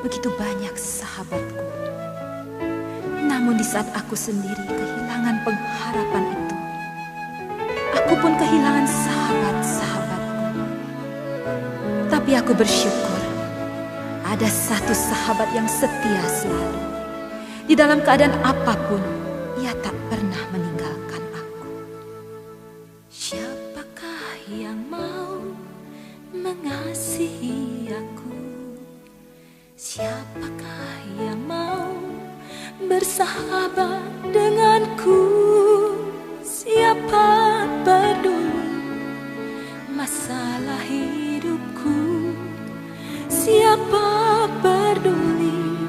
begitu banyak sahabatku. Namun di saat aku sendiri kehilangan pengharapan itu, aku pun kehilangan sahabat-sahabatku. Tapi aku bersyukur ada satu sahabat yang setia selalu. Di dalam keadaan apapun, ia tak pernah meninggalkan aku. Siapakah yang mau mengasihi aku? Siapakah yang mau bersahabat denganku? Siapa peduli masalah hidupku? Siapa peduli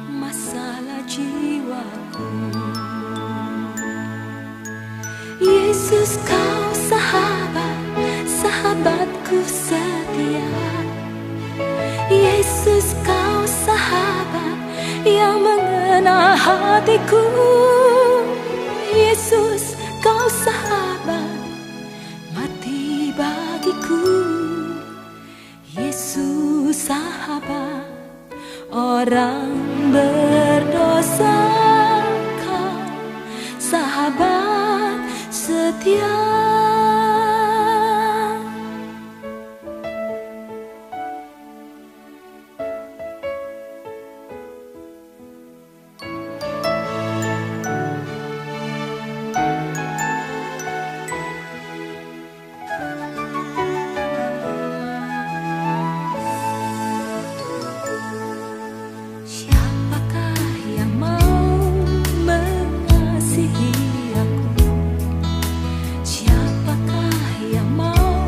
masalah jiwaku? Yesus, kau sahabat, sahabatku setia. Yesus, kau sahabat yang mengena hatiku. Yesus, kau sahabat mati bagiku. Yesus, sahabat orang berdosa, kau sahabat setia. Siapakah yang mau mengasihi aku? Siapakah yang mau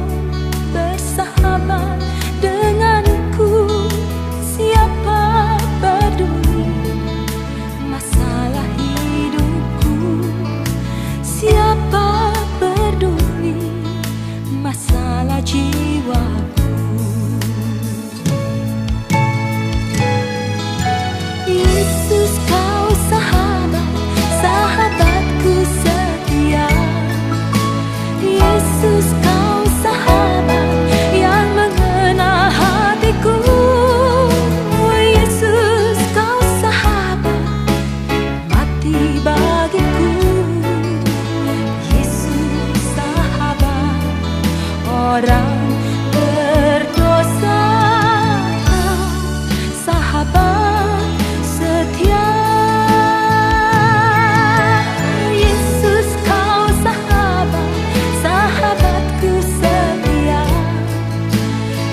bersahabat denganku? Siapa peduli masalah hidupku? Siapa peduli masalah jiwaku? Yesus, kau sahabat, sahabatku setia. Yesus, kau sahabat yang mengena hatiku. Yesus, kau sahabat mati bagiku. Yesus, sahabat orang berdosa, kau sahabat setia. Yesus, kau sahabat, sahabatku setia.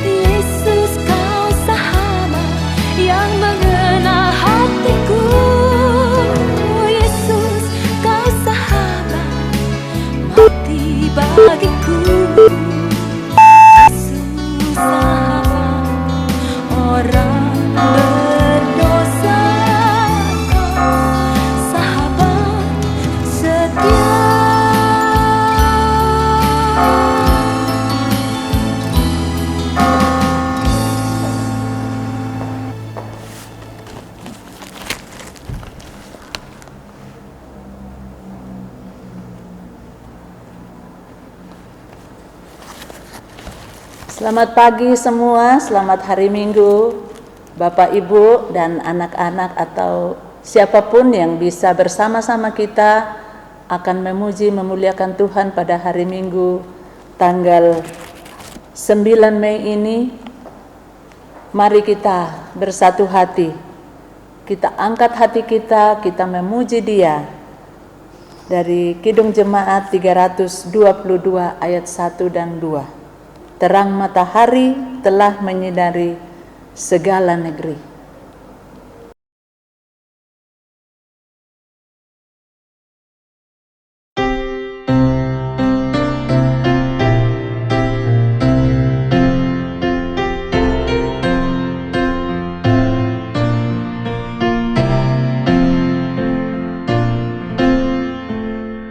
Yesus, kau sahabat yang mengena hatiku. Yesus, kau sahabat mati bagiku. Yesus, sahabat orang berdosa, kau sahabat setia. Selamat pagi semua, selamat hari Minggu, Bapak, Ibu, dan anak-anak atau siapapun yang bisa bersama-sama kita akan memuji memuliakan Tuhan pada hari Minggu tanggal 9 Mei ini. Mari kita bersatu hati, kita angkat hati kita memuji Dia. Dari Kidung Jemaat 322 ayat 1 dan 2. Terang matahari telah menyinari segala negeri.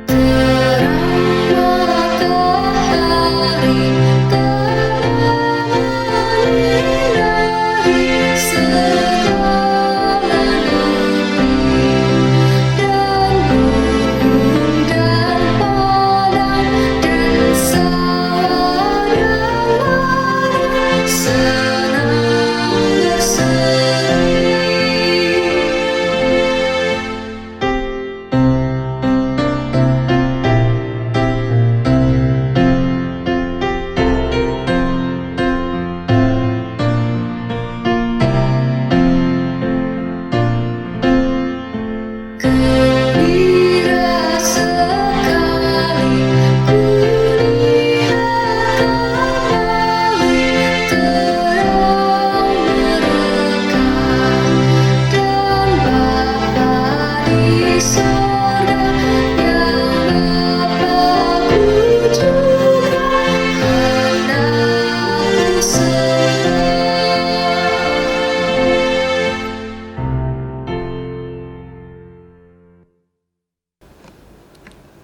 Terang matahari telah menyinari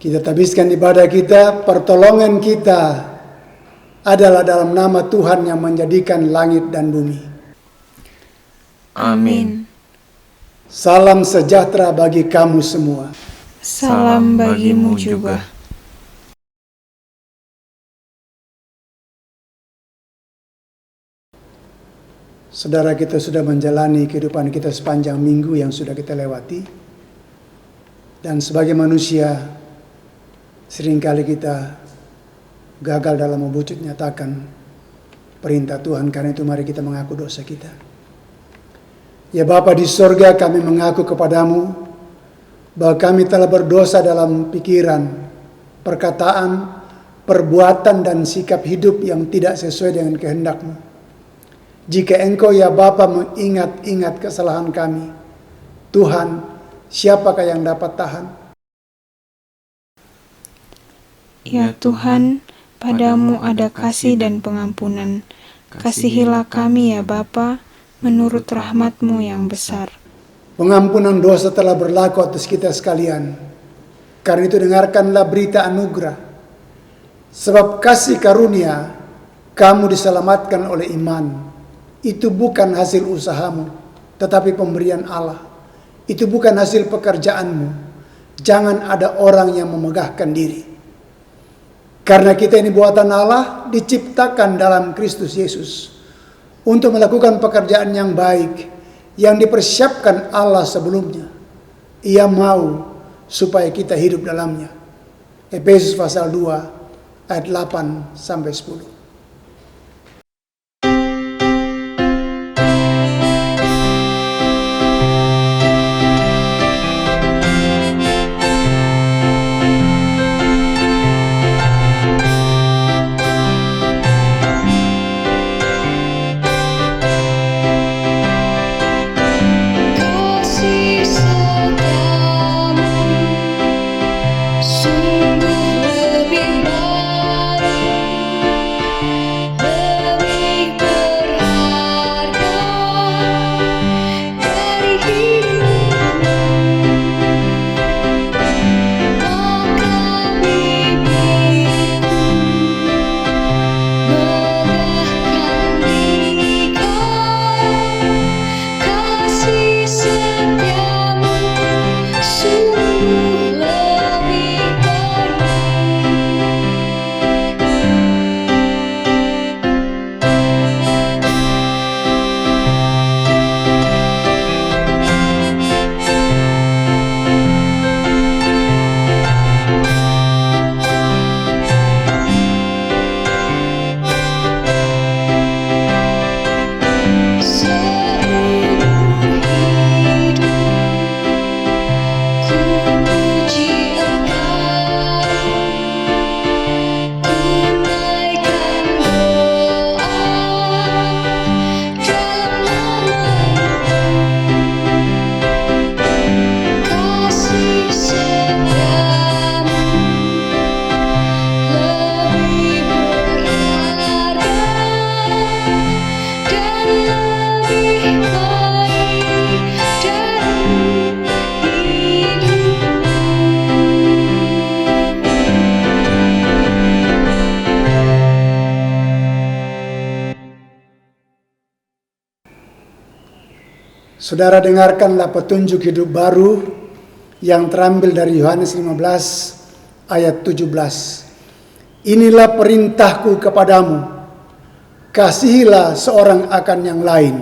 Kita tabiskan ibadah kita, pertolongan kita adalah dalam nama Tuhan yang menjadikan langit dan bumi. Amin. Salam sejahtera bagi kamu semua. Salam bagimu juga. Saudara, kita sudah menjalani kehidupan kita sepanjang minggu yang sudah kita lewati. Dan sebagai manusia, seringkali kita gagal dalam mewujud nyatakan perintah Tuhan. Karena itu mari kita mengaku dosa kita. Ya Bapa di sorga, kami mengaku kepadamu bahwa kami telah berdosa dalam pikiran, perkataan, perbuatan, dan sikap hidup yang tidak sesuai dengan kehendak-Mu. Jika Engkau ya Bapa mengingat-ingat kesalahan kami, Tuhan, siapakah yang dapat tahan? Ya Tuhan, padamu ada kasih dan pengampunan. Kasihilah kami ya Bapa, menurut rahmat-Mu yang besar. Pengampunan dosa telah berlaku atas kita sekalian. Karena itu dengarkanlah berita anugerah. Sebab kasih karunia, kamu diselamatkan oleh iman. Itu bukan hasil usahamu, tetapi pemberian Allah. Itu bukan hasil pekerjaanmu. Jangan ada orang yang memegahkan diri. Karena kita ini buatan Allah, diciptakan dalam Kristus Yesus untuk melakukan pekerjaan yang baik yang dipersiapkan Allah sebelumnya. Ia mau supaya kita hidup dalamnya. Efesus pasal 2 ayat 8 sampai 10. Kasih setiamu sungguh lebih baik, lebih berharga dari hidupmu. Maka bibirku megahkan dikau. Kasih setiamu sungguh lebih baik. Seumur hidup ku puji Engkau, tunaikan doa dalam nama-Mu. Kasih setiamu lebih berharga dan lebih baik dari hidupmu. Saudara, dengarkanlah petunjuk hidup baru yang terambil dari Yohanes 15 ayat 17. Inilah perintahku kepadamu, kasihilah seorang akan yang lain.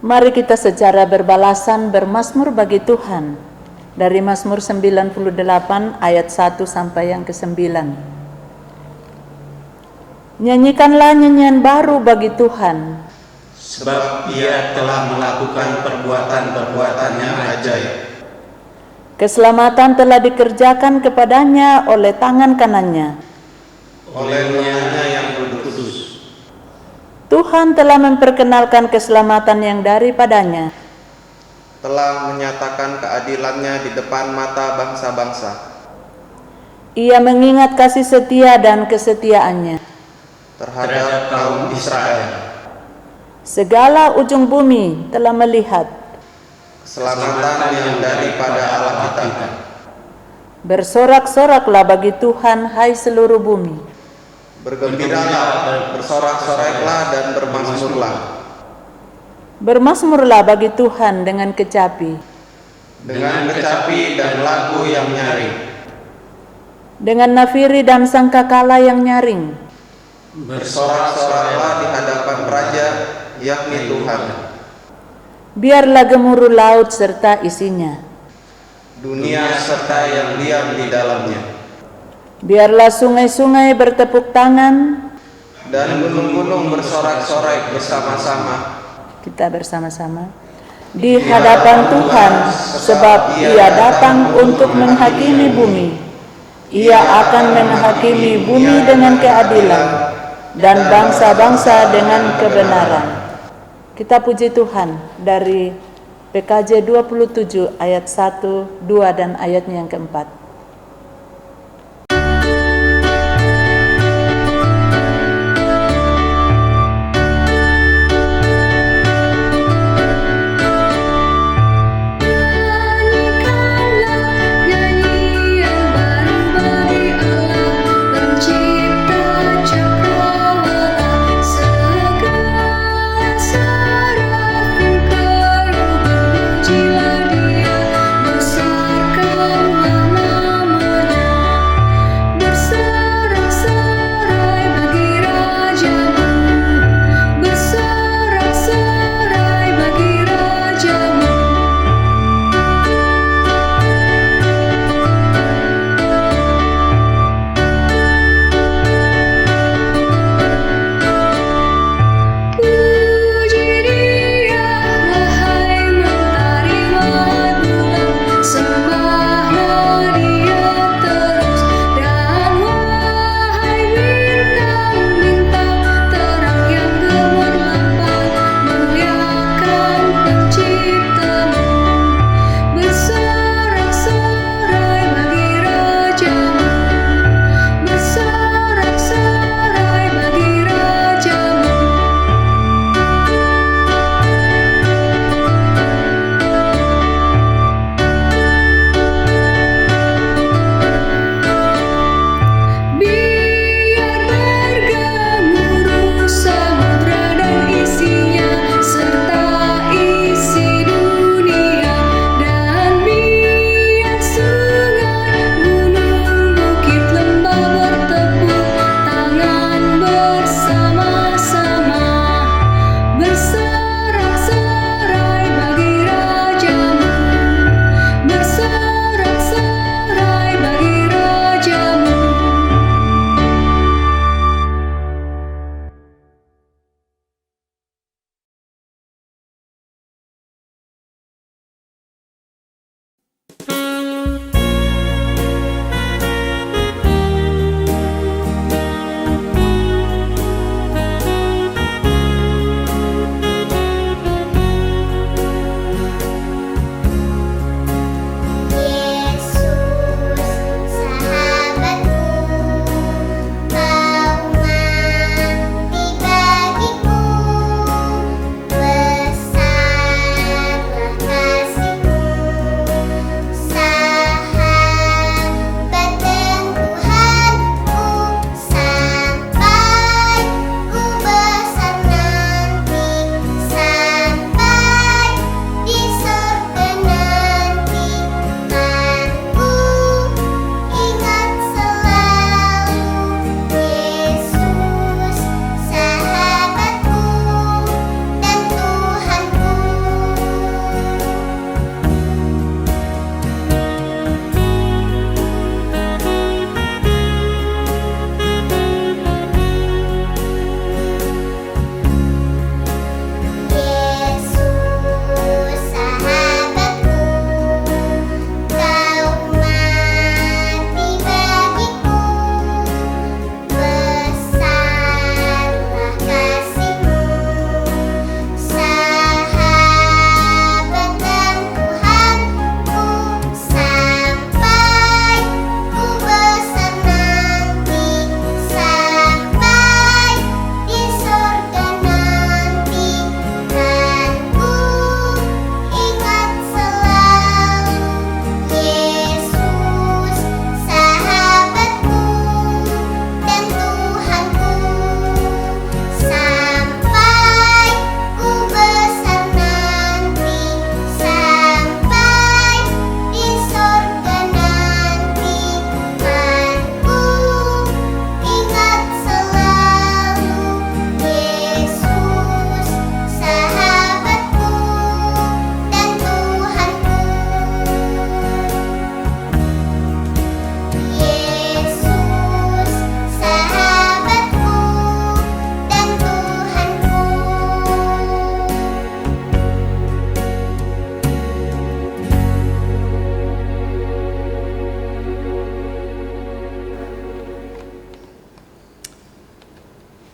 Mari kita secara berbalasan bermazmur bagi Tuhan. Dari Mazmur 98 ayat 1 sampai yang ke-9. Nyanyikanlah nyanyian baru bagi Tuhan. Sebab Ia telah melakukan perbuatan-perbuatan yang ajaib. Keselamatan telah dikerjakan kepadanya oleh tangan kanannya. Oleh-Nya yang kudus. Tuhan telah memperkenalkan keselamatan yang daripadanya. Telah menyatakan keadilannya di depan mata bangsa-bangsa. Ia mengingat kasih setia dan kesetiaannya. terhadap kaum Israel. Segala ujung bumi telah melihat. keselamatan yang daripada Allah kita. Bersorak-soraklah bagi Tuhan, hai seluruh bumi. Bergembiralah, bersorak-soraklah dan bermazmurlah. Bermazmurlah bagi Tuhan dengan kecapi, Dengan kecapi dan lagu yang nyaring. dengan nafiri dan sangkakala yang nyaring. Bersorak-soraklah di hadapan Raja, yakni Tuhan. Biarlah gemuruh laut serta isinya. Dunia serta yang diam di dalamnya. Biarlah sungai-sungai bertepuk tangan. Dan gunung-gunung bersorak-sorai bersama-sama. Kita bersama-sama di hadapan Tuhan, sebab Ia datang untuk menghakimi bumi. Ia akan menghakimi bumi dengan keadilan dan bangsa-bangsa dengan kebenaran. Kita puji Tuhan dari PKJ 27 ayat 1, 2 dan ayatnya yang keempat. Nyanyian baru bagi Allah pencipta cakrawala. Segala serafim kerub memujilah Dia, besarkanlah nama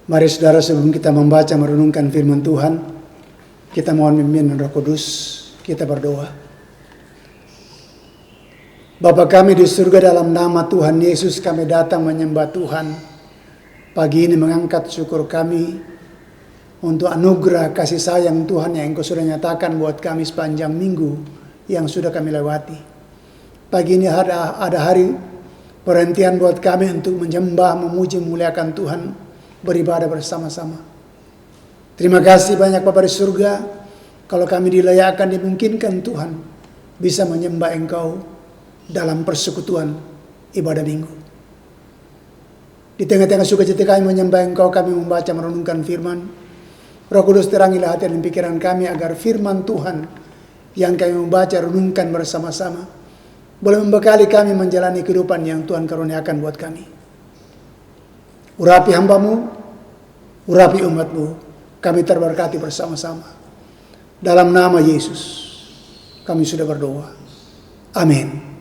Mari saudara, sebelum kita membaca merenungkan firman Tuhan, kita mohon pimpinan Roh Kudus, kita berdoa. Bapa kami di surga, dalam nama Tuhan Yesus kami datang menyembah Tuhan. Pagi ini mengangkat syukur kami untuk anugerah kasih sayang Tuhan yang Engkau sudah nyatakan buat kami sepanjang minggu yang sudah kami lewati. Pagi ini ada hari perhentian buat kami untuk menyembah, memuji, memuliakan Tuhan, beribadah bersama-sama. Terima kasih banyak Bapa di surga, kalau kami dilayakkan, dimungkinkan Tuhan bisa menyembah Engkau dalam persekutuan ibadah minggu. Di tengah-tengah sukacita kami menyembah Engkau, kami membaca merenungkan firman. Roh Kudus, terangilah hati dan pikiran kami agar firman Tuhan yang kami membaca renungkan bersama-sama boleh membekali kami menjalani kehidupan yang Tuhan karuniakan buat kami. Urapi hamba-Mu, urapi umat-Mu, kami terberkati bersama-sama. Dalam nama Yesus kami sudah berdoa. Amin.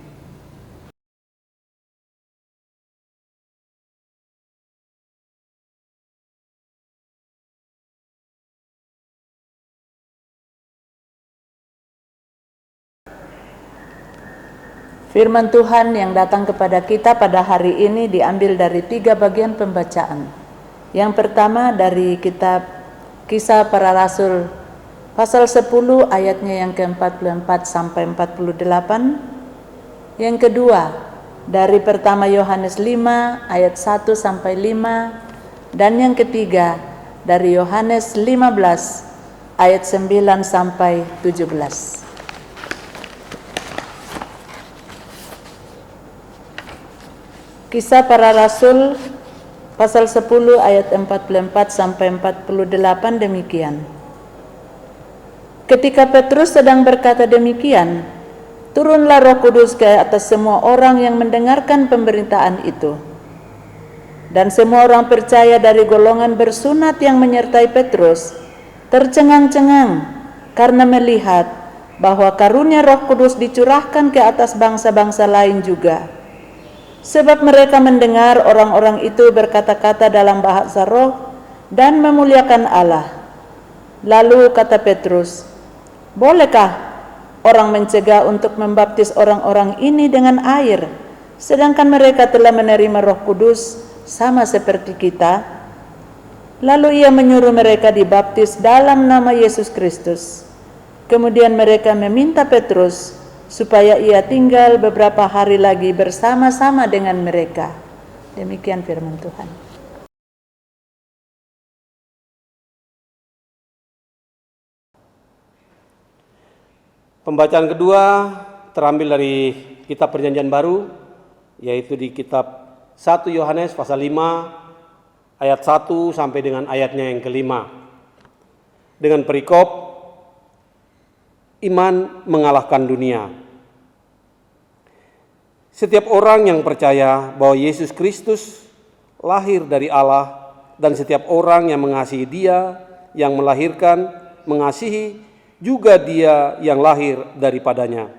Firman Tuhan yang datang kepada kita pada hari ini diambil dari 3 bagian pembacaan. Yang pertama dari kitab Kisah Para Rasul pasal 10 ayatnya yang ke-44 sampai 48. Yang kedua dari pertama Yohanes 5 ayat 1 sampai 5, dan yang ketiga dari Yohanes 15 ayat 9 sampai 17. Kisah Para Rasul pasal 10 ayat 44 sampai 48 demikian. Ketika Petrus sedang berkata demikian, turunlah Roh Kudus ke atas semua orang yang mendengarkan pemberitaan itu. Dan semua orang percaya dari golongan bersunat yang menyertai Petrus tercengang-cengang karena melihat bahwa karunia Roh Kudus dicurahkan ke atas bangsa-bangsa lain juga. Sebab mereka mendengar orang-orang itu berkata-kata dalam bahasa roh dan memuliakan Allah. Lalu kata Petrus, bolehkah orang mencegah untuk membaptis orang-orang ini dengan air, sedangkan mereka telah menerima Roh Kudus sama seperti kita? Lalu ia menyuruh mereka dibaptis dalam nama Yesus Kristus. Kemudian mereka meminta Petrus supaya ia tinggal beberapa hari lagi bersama-sama dengan mereka. Demikian firman Tuhan. Pembacaan kedua terambil dari kitab Perjanjian Baru, yaitu di kitab 1 Yohanes pasal 5 ayat 1 sampai dengan ayatnya yang kelima. Dengan perikop iman mengalahkan dunia. Setiap orang yang percaya bahwa Yesus Kristus lahir dari Allah, dan setiap orang yang mengasihi Dia yang melahirkan, mengasihi juga Dia yang lahir daripadanya.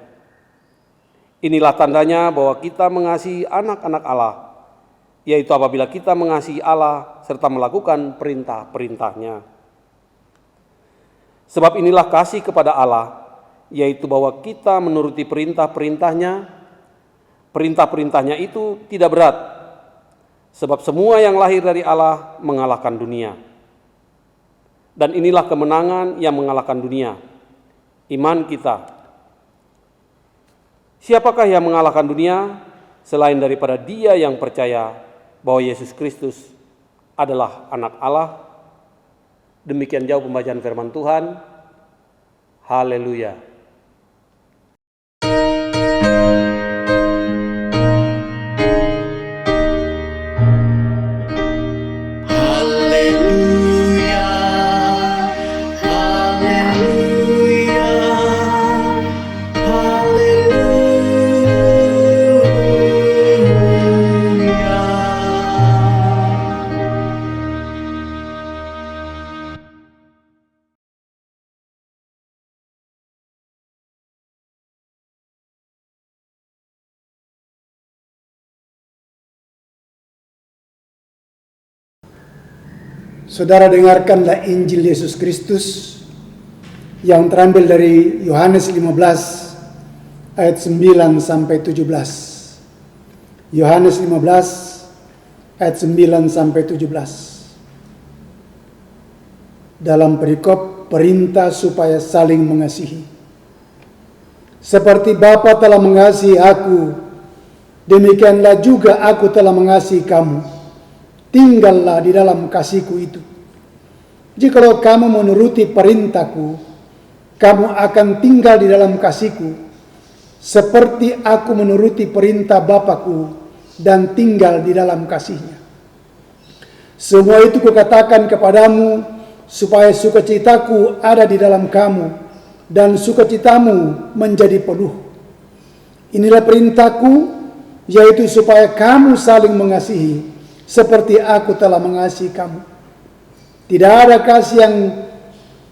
Inilah tandanya bahwa kita mengasihi anak-anak Allah, yaitu apabila kita mengasihi Allah serta melakukan perintah-perintahnya. Sebab inilah kasih kepada Allah, yaitu bahwa kita menuruti perintah-perintahnya. Perintah-perintahnya itu tidak berat, sebab semua yang lahir dari Allah mengalahkan dunia. Dan inilah kemenangan yang mengalahkan dunia, iman kita. Siapakah yang mengalahkan dunia selain daripada dia yang percaya bahwa Yesus Kristus adalah anak Allah? Demikian jauh pembacaan firman Tuhan. Haleluya. Saudara dengarkanlah Injil Yesus Kristus yang terambil dari Yohanes 15 ayat 9 sampai 17. Yohanes 15 ayat 9 sampai 17. Dalam perikop perintah supaya saling mengasihi. Seperti Bapa telah mengasihi aku, demikianlah juga aku telah mengasihi kamu. Tinggallah di dalam kasihku itu. Jikalau kamu menuruti perintahku, kamu akan tinggal di dalam kasihku, seperti aku menuruti perintah Bapakku dan tinggal di dalam kasihnya. Semua itu kukatakan kepadamu, supaya sukacitaku ada di dalam kamu, dan sukacitamu menjadi penuh. Inilah perintahku, yaitu supaya kamu saling mengasihi, seperti aku telah mengasihi kamu. Tidak ada kasih yang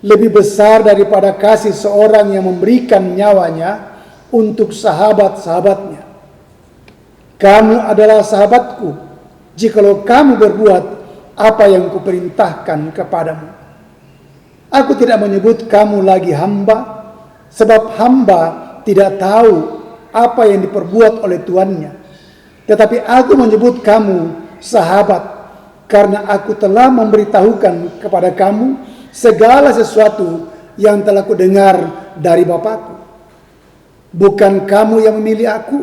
lebih besar daripada kasih seorang yang memberikan nyawanya untuk sahabat-sahabatnya. Kamu adalah sahabatku, jikalau kamu berbuat apa yang kuperintahkan kepadamu. Aku tidak menyebut kamu lagi hamba, sebab hamba tidak tahu apa yang diperbuat oleh tuannya. Tetapi aku menyebut kamu sahabat, karena aku telah memberitahukan kepada kamu segala sesuatu yang telah kudengar dari Bapakku. Bukan kamu yang memilih aku,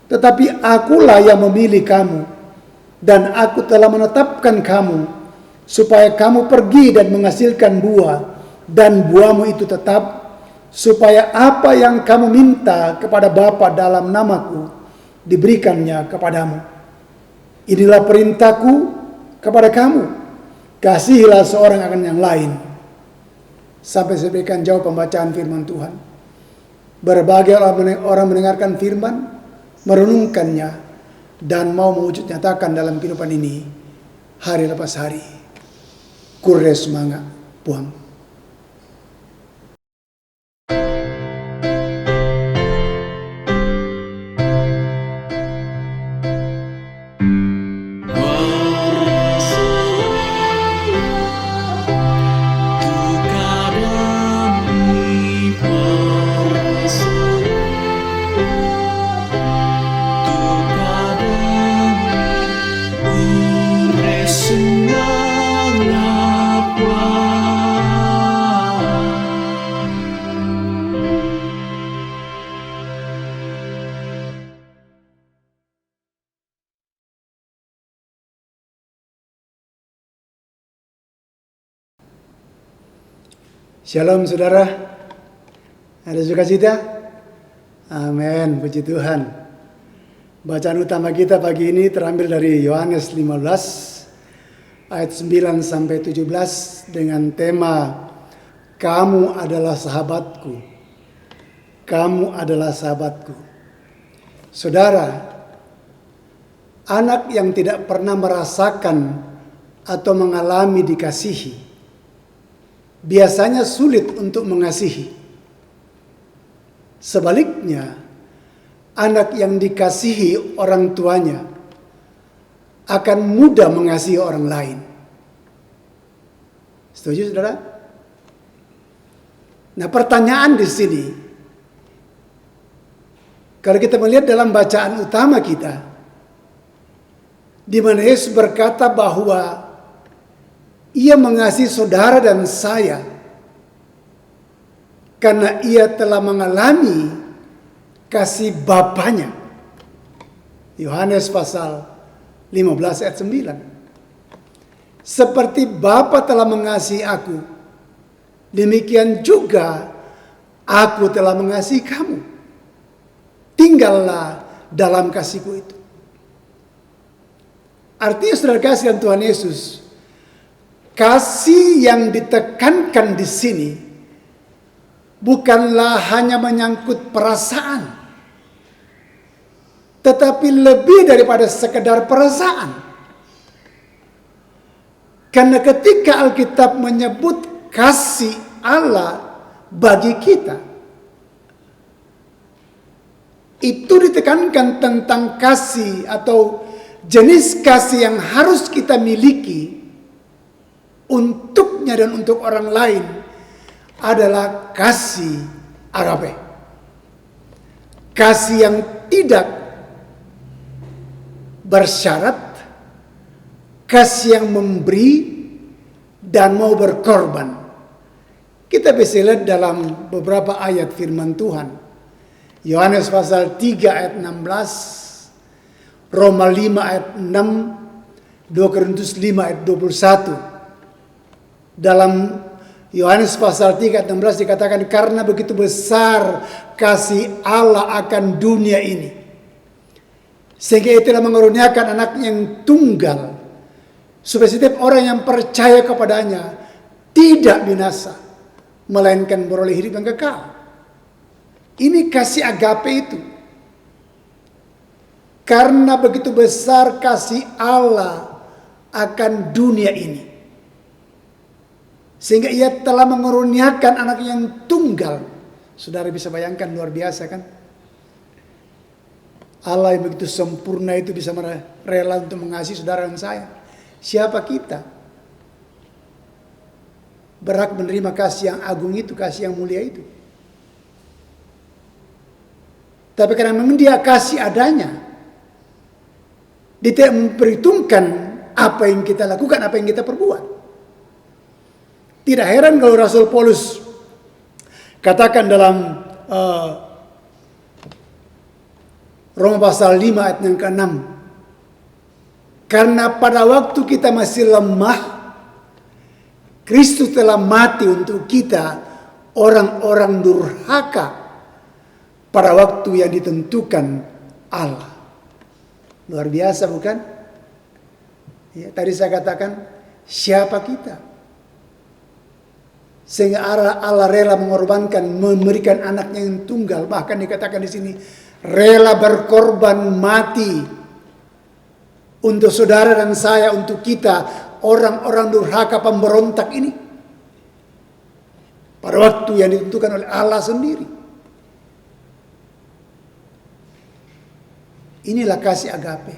tetapi akulah yang memilih kamu. Dan aku telah menetapkan kamu, supaya kamu pergi dan menghasilkan buah, dan buahmu itu tetap, supaya apa yang kamu minta kepada Bapa dalam namaku, diberikannya kepadamu. Inilah perintahku kepada kamu, kasihilah seorang akan yang lain. Sampai saya berikan jauh pembacaan firman Tuhan. Berbagai orang mendengarkan firman, merenungkannya, dan mau mewujud nyatakan dalam kehidupan ini hari lepas hari. Kure semangat, Puang. Shalom saudara, ada sukacita? Amin, puji Tuhan. Bacaan utama kita pagi ini terambil dari Yohanes 15 ayat 9 sampai 17 dengan tema Kamu adalah sahabatku. Kamu adalah sahabatku. Saudara, anak yang tidak pernah merasakan atau mengalami dikasihi biasanya sulit untuk mengasihi. Sebaliknya, anak yang dikasihi orang tuanya akan mudah mengasihi orang lain. Setuju, saudara? Nah, pertanyaan di sini, kalau kita melihat dalam bacaan utama kita, di mana Yesus berkata bahwa Ia mengasihi saudara dan saya karena ia telah mengalami kasih Bapanya. Yohanes pasal 15 ayat 9. Seperti Bapa telah mengasihi aku, demikian juga aku telah mengasihi kamu. Tinggallah dalam kasihku itu. Artinya saudara kasih Tuhan Yesus, kasih yang ditekankan di sini bukanlah hanya menyangkut perasaan, tetapi lebih daripada sekedar perasaan. Karena ketika Alkitab menyebut kasih Allah bagi kita, itu ditekankan tentang kasih atau jenis kasih yang harus kita miliki untuknya dan untuk orang lain adalah kasih agape. Kasih yang tidak bersyarat, kasih yang memberi dan mau berkorban. Kita bisa lihat dalam beberapa ayat firman Tuhan. Yohanes pasal 3 ayat 16, Roma 5 ayat 6, 2 Korintus 5 ayat 21. Dalam Yohanes pasal 3 ayat 16 dikatakan, karena begitu besar kasih Allah akan dunia ini, sehingga ia telah mengaruniakan anaknya yang tunggal, supaya setiap orang yang percaya kepadanya tidak binasa, melainkan beroleh hidup yang kekal. Ini kasih agape itu. Karena begitu besar kasih Allah akan dunia ini, sehingga ia telah mengaruniakan anak yang tunggal. Saudara bisa bayangkan, luar biasa kan? Allah yang begitu sempurna itu bisa rela untuk mengasihi saudara dan saya. Siapa kita berhak menerima kasih yang agung itu, kasih yang mulia itu? Tapi karena memang dia kasih adanya, dia tidak memperhitungkan apa yang kita lakukan, apa yang kita perbuat. Tidak heran kalau Rasul Paulus katakan dalam Roma pasal 5 ayat yang ke-6, karena pada waktu kita masih lemah, Kristus telah mati untuk kita, orang-orang durhaka, pada waktu yang ditentukan Allah. Luar biasa bukan? Ya, tadi saya katakan, siapa kita? Sehingga Allah rela mengorbankan, memberikan anaknya yang tunggal. Bahkan dikatakan di sini, rela berkorban mati untuk saudara dan saya, untuk kita, orang-orang durhaka pemberontak ini. Pada waktu yang ditentukan oleh Allah sendiri. Inilah kasih agape.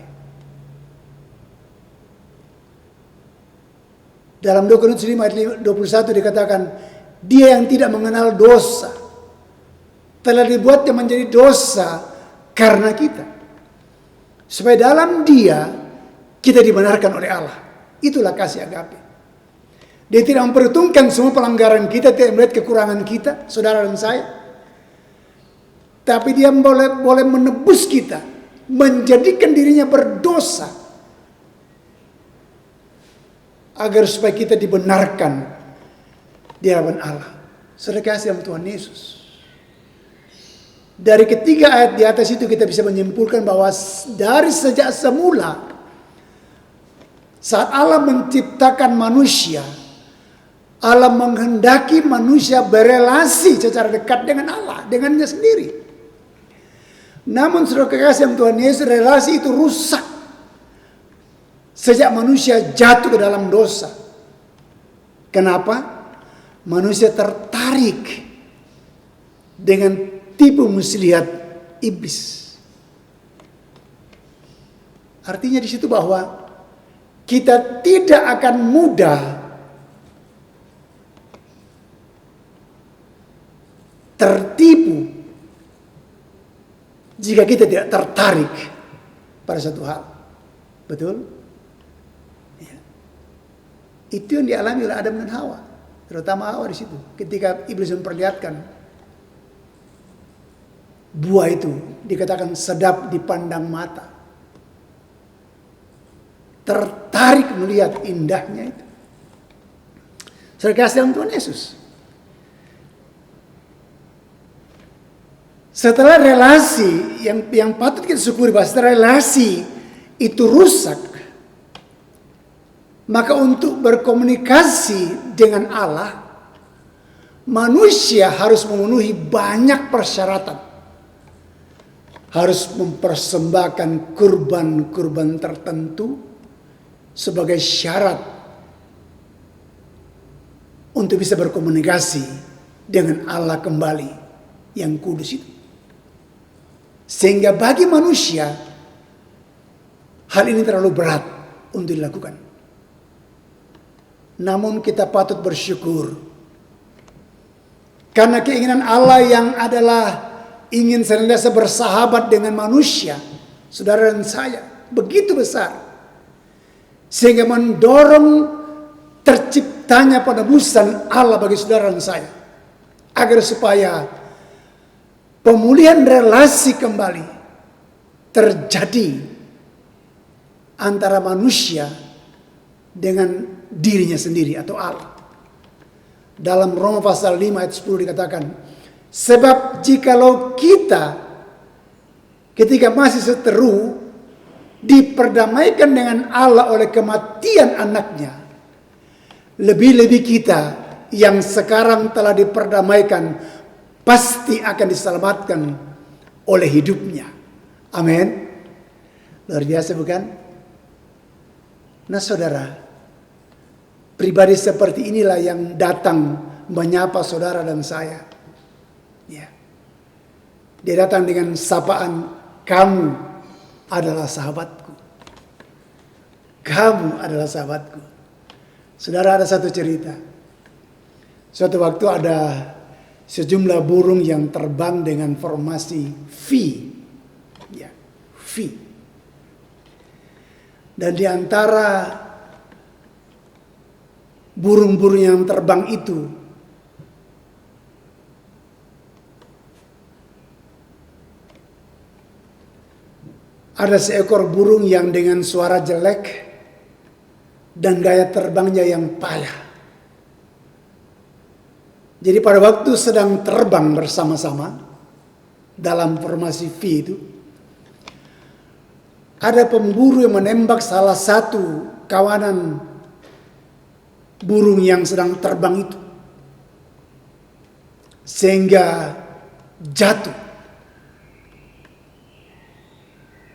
Dalam 2 Korintus 5 ayat 21 dikatakan, dia yang tidak mengenal dosa telah dibuatnya menjadi dosa karena kita, supaya dalam dia kita dibenarkan oleh Allah. Itulah kasih agape. Dia tidak memperhitungkan semua pelanggaran kita, tidak melihat kekurangan kita, saudara dan saya. Tapi dia boleh menebus kita, menjadikan dirinya berdosa, agar supaya kita dibenarkan di hadapan Allah. Saudara kasih Tuhan Yesus. Dari ketiga ayat di atas itu kita bisa menyimpulkan bahwa dari sejak semula, saat Allah menciptakan manusia, Allah menghendaki manusia berelasi secara dekat dengan Allah, dengannya sendiri. Namun saudara kekasih Tuhan Yesus, relasi itu rusak sejak manusia jatuh ke dalam dosa. Kenapa? Manusia tertarik dengan tipu muslihat iblis. Artinya di situ bahwa kita tidak akan mudah tertipu jika kita tidak tertarik pada satu hal. Betul? Ya. Itu yang dialami oleh Adam dan Hawa. Terutama Hawa di situ. Ketika iblis memperlihatkan buah itu, dikatakan sedap dipandang mata. Tertarik melihat indahnya itu. Saudara kasih dalam Tuhan Yesus. Setelah relasi yang patut kita syukuri, bahwa setelah relasi itu rusak, maka untuk berkomunikasi dengan Allah, manusia harus memenuhi banyak persyaratan. Harus mempersembahkan kurban-kurban tertentu sebagai syarat untuk bisa berkomunikasi dengan Allah kembali yang kudus itu. Sehingga bagi manusia hal ini terlalu berat untuk dilakukan. namun kita patut bersyukur. Karena keinginan Allah yang adalah ingin senantiasa bersahabat dengan manusia, saudara dan saya, begitu besar. Sehingga mendorong terciptanya penebusan Allah bagi saudara dan saya. Agar supaya pemulihan relasi kembali terjadi antara manusia dengan dirinya sendiri atau Allah. Dalam Roma pasal 5 ayat 10 dikatakan, sebab jikalau kita ketika masih seteru diperdamaikan dengan Allah oleh kematian anaknya, lebih-lebih kita yang sekarang telah diperdamaikan pasti akan diselamatkan oleh hidupnya. Amin. Luar biasa bukan? Nah saudara, pribadi seperti inilah yang datang menyapa saudara dan saya. Ya. Dia datang dengan sapaan, kamu adalah sahabatku. Kamu adalah sahabatku. Saudara, ada satu cerita. Suatu waktu ada sejumlah burung yang terbang dengan formasi V. Ya, V. Dan di antara burung-burung yang terbang itu ada seekor burung yang dengan suara jelek dan gaya terbangnya yang payah. Jadi pada waktu sedang terbang bersama-sama dalam formasi V itu, ada pemburu yang menembak salah satu kawanan burung yang sedang terbang itu, sehingga jatuh.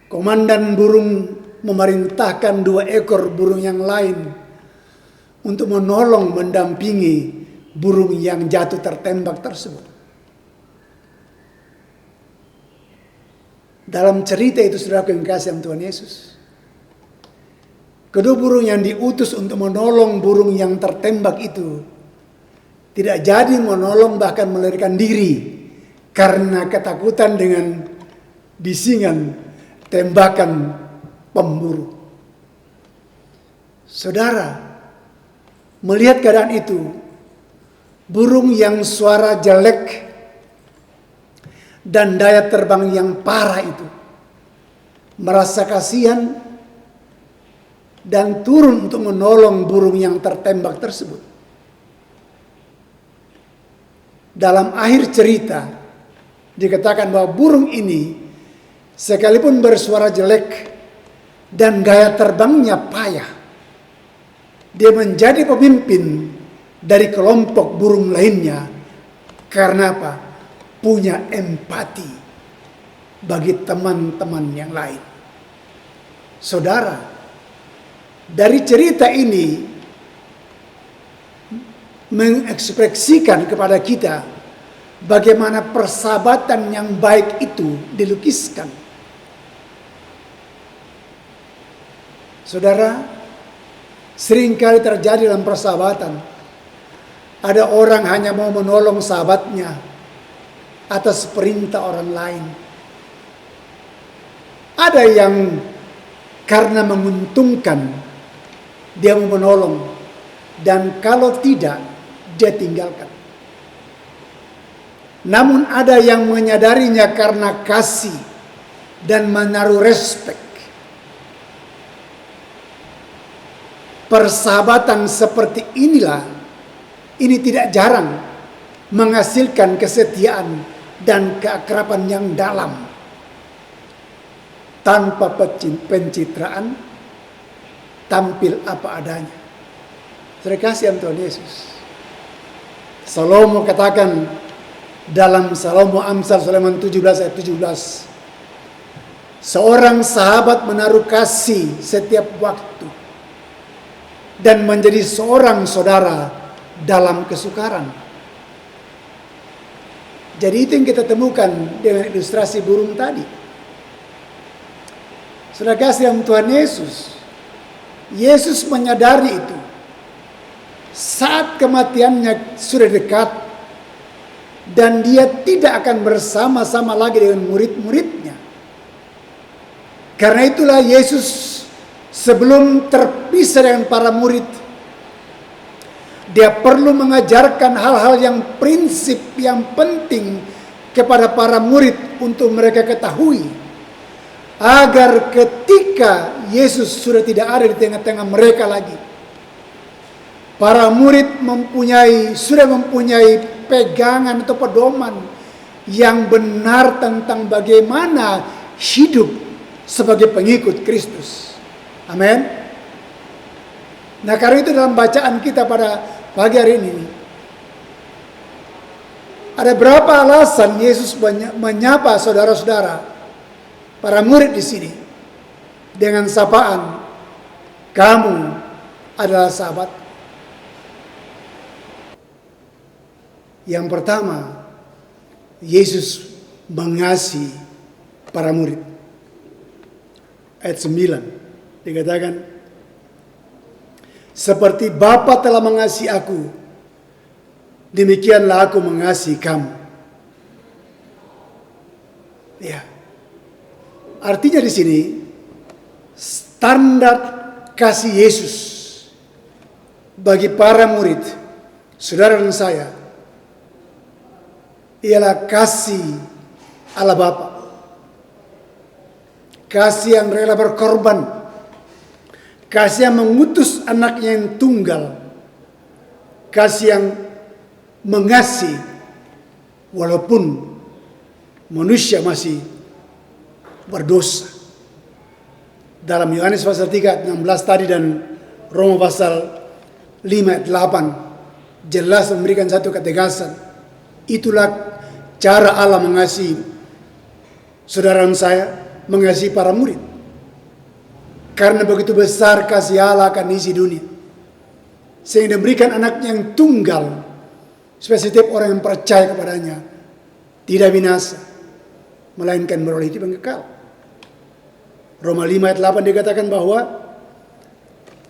Komandan burung memerintahkan 2 ekor burung yang lain untuk menolong mendampingi burung yang jatuh tertembak tersebut. Dalam cerita itu saudara yang kasih Tuhan Yesus, kedua burung yang diutus untuk menolong burung yang tertembak itu tidak jadi menolong, bahkan melarikan diri karena ketakutan dengan bisingan tembakan pemburu. Saudara, melihat keadaan itu, burung yang suara jelek dan daya terbang yang parah itu merasa kasihan dan turun untuk menolong burung yang tertembak tersebut. Dalam akhir cerita dikatakan bahwa burung ini sekalipun bersuara jelek dan gaya terbangnya payah, dia menjadi pemimpin dari kelompok burung lainnya. Karena apa? Punya empati bagi teman-teman yang lain. Saudara, dari cerita ini mengekspresikan kepada kita bagaimana persahabatan yang baik itu dilukiskan. Saudara, seringkali terjadi dalam persahabatan, ada orang hanya mau menolong sahabatnya atas perintah orang lain. Ada yang karena menguntungkan dia mau menolong, dan kalau tidak dia tinggalkan. Namun ada yang menyadarinya karena kasih dan menaruh respek. Persahabatan seperti inilah, ini tidak jarang menghasilkan kesetiaan dan keakraban yang dalam tanpa pencitraan, tampil apa adanya. Terima kasih Tuhan Yesus. Salomo katakan dalam Salomo Amsal Sulaiman 17 ayat 17, seorang sahabat menaruh kasih setiap waktu dan menjadi seorang saudara dalam kesukaran. Jadi itu yang kita temukan dengan ilustrasi burung tadi. Saudara kasih yang Tuhan Yesus, Yesus menyadari itu. saat kematiannya sudah dekat dan dia tidak akan bersama-sama lagi dengan murid-muridnya. Karena itulah Yesus sebelum terpisah dengan para murid, dia perlu mengajarkan hal-hal yang prinsip yang penting kepada para murid untuk mereka ketahui, agar ketika Yesus sudah tidak ada di tengah-tengah mereka lagi, para murid sudah mempunyai pegangan atau pedoman yang benar tentang bagaimana hidup sebagai pengikut Kristus. Amin. Nah, karena itu dalam bacaan kita pada pagi hari ini, ada berapa alasan Yesus menyapa saudara-saudara, para murid di sini, dengan sapaan, "Kamu adalah sahabat." Yang pertama, Yesus mengasihi para murid. Ayat 9 dikatakan, "Seperti Bapa telah mengasihi aku, demikianlah aku mengasihi kamu." Ya. Artinya di sini standar kasih Yesus bagi para murid, saudara dan saya, ialah kasih Allah Bapa. Kasih yang rela berkorban, kasih yang mengutus anaknya yang tunggal, kasih yang mengasihi walaupun manusia masih berdosa. Dalam Yohanes pasal 3 ayat 16 tadi dan Roma pasal 5 ayat 8 jelas memberikan satu ketegasan. Itulah cara Allah mengasihi saudara dan saya, mengasihi para murid. Karena begitu besar kasih Allah akan isi dunia, sehingga diberikan anaknya yang tunggal, supaya setiap orang yang percaya kepadanya tidak binasa, melainkan beroleh hidup yang kekal. Roma 5 ayat 8 dikatakan bahwa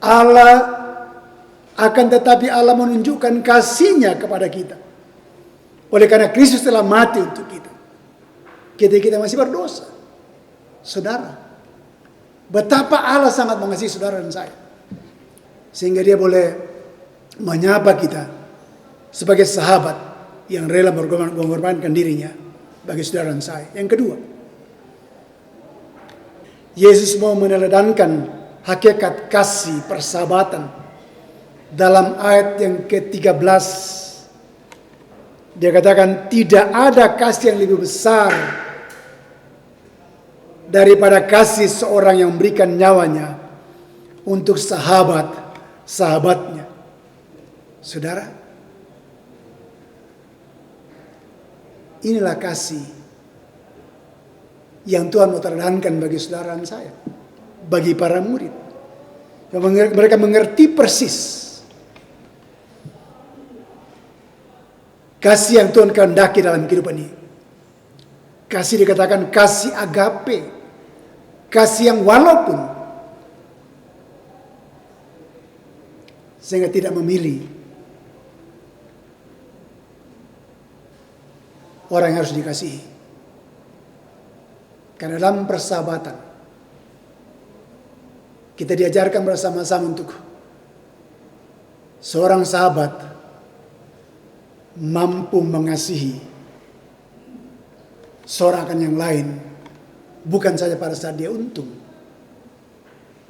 Allah akan tetapi Allah menunjukkan kasih-Nya kepada kita oleh karena Kristus telah mati untuk kita ketika kita masih berdosa. Saudara, betapa Allah sangat mengasihi saudara dan saya, sehingga Dia boleh menyapa kita sebagai sahabat yang rela mengorbankan dirinya bagi saudara dan saya. Yang kedua, Yesus mau meneladankan hakikat kasih persahabatan dalam ayat yang ke-13. Dia katakan, "Tidak ada kasih yang lebih besar daripada kasih seorang yang memberikan nyawanya untuk sahabat-sahabatnya." Saudara, inilah kasih yang Tuhan mau teladankan bagi saudara dan saya, bagi para murid. Mereka mengerti persis kasih yang Tuhan kehendaki dalam kehidupan ini. Kasih dikatakan kasih agape. Kasih yang walaupun, sehingga tidak memilih orang yang harus dikasihi. Karena dalam persahabatan kita diajarkan bersama-sama untuk seorang sahabat mampu mengasihi seorang akan yang lain, bukan saja pada saat dia untung,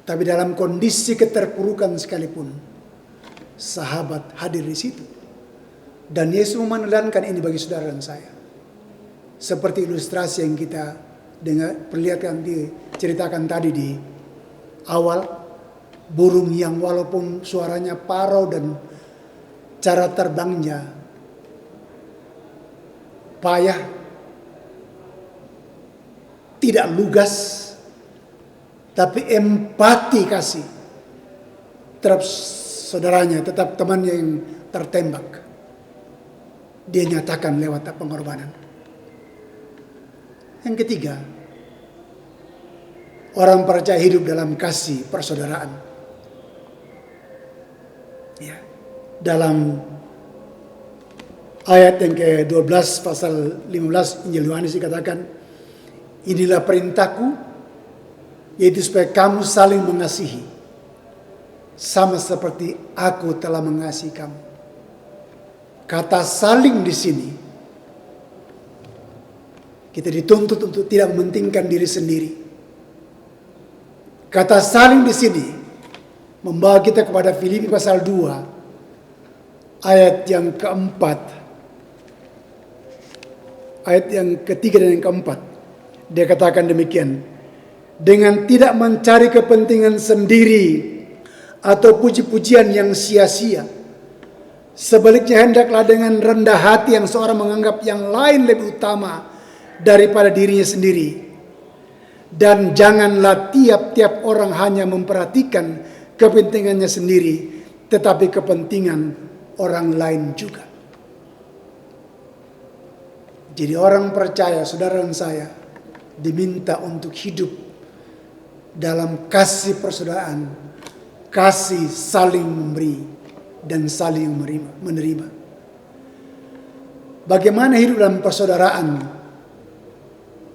tapi dalam kondisi keterpurukan sekalipun, sahabat hadir di situ. Dan Yesus meneladangkan ini bagi saudara dan saya. Seperti ilustrasi yang kita perlihatkan, diceritakan tadi di awal, burung yang walaupun suaranya parau dan cara terbangnya payah, tidak lugas, tapi empati kasih terhadap saudaranya, tetap temannya yang tertembak, dia nyatakan lewat pengorbanan. Yang ketiga, orang percaya hidup dalam kasih persaudaraan. Ya. dalam ayat yang ke-12 pasal 15 Injil Yohanes dikatakan, inilah perintahku, yaitu supaya kamu saling mengasihi, sama seperti aku telah mengasihi kamu. Kata saling di sini, kita dituntut untuk tidak mementingkan diri sendiri. Kata saling di sini membawa kita kepada Filipi pasal 2 ayat yang keempat. Ayat yang ketiga dan yang keempat, dia katakan demikian, dengan tidak mencari kepentingan sendiri atau puji-pujian yang sia-sia. Sebaliknya hendaklah dengan rendah hati yang seorang menganggap yang lain lebih utama daripada dirinya sendiri. Dan janganlah tiap-tiap orang hanya memperhatikan kepentingannya sendiri, tetapi kepentingan orang lain juga. Jadi orang percaya, saudara dan saya, diminta untuk hidup dalam kasih persaudaraan, kasih saling memberi dan saling menerima. Bagaimana hidup dalam persaudaraan?